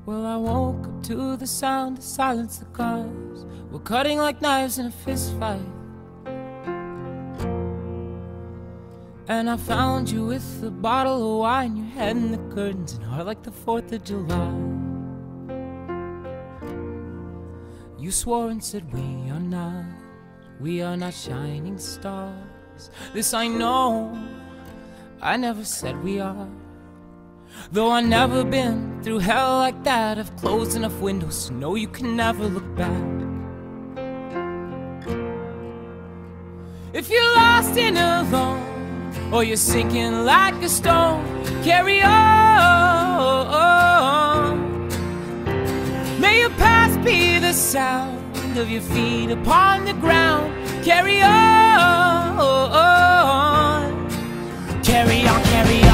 Well, I woke up to the sound of silence. The cars were cutting like knives in a fist fight. And I found you with a bottle of wine, your head in the curtains, and heart like the 4th of July. You swore and said we are not shining stars. This I know, I never said we are. Though I've never been through hell like that, I've closed enough windows to know you can never look back. If you're lost and alone, or you're sinking like a stone, carry on. May your past be the sound of your feet upon the ground. Carry on. Carry on, carry on.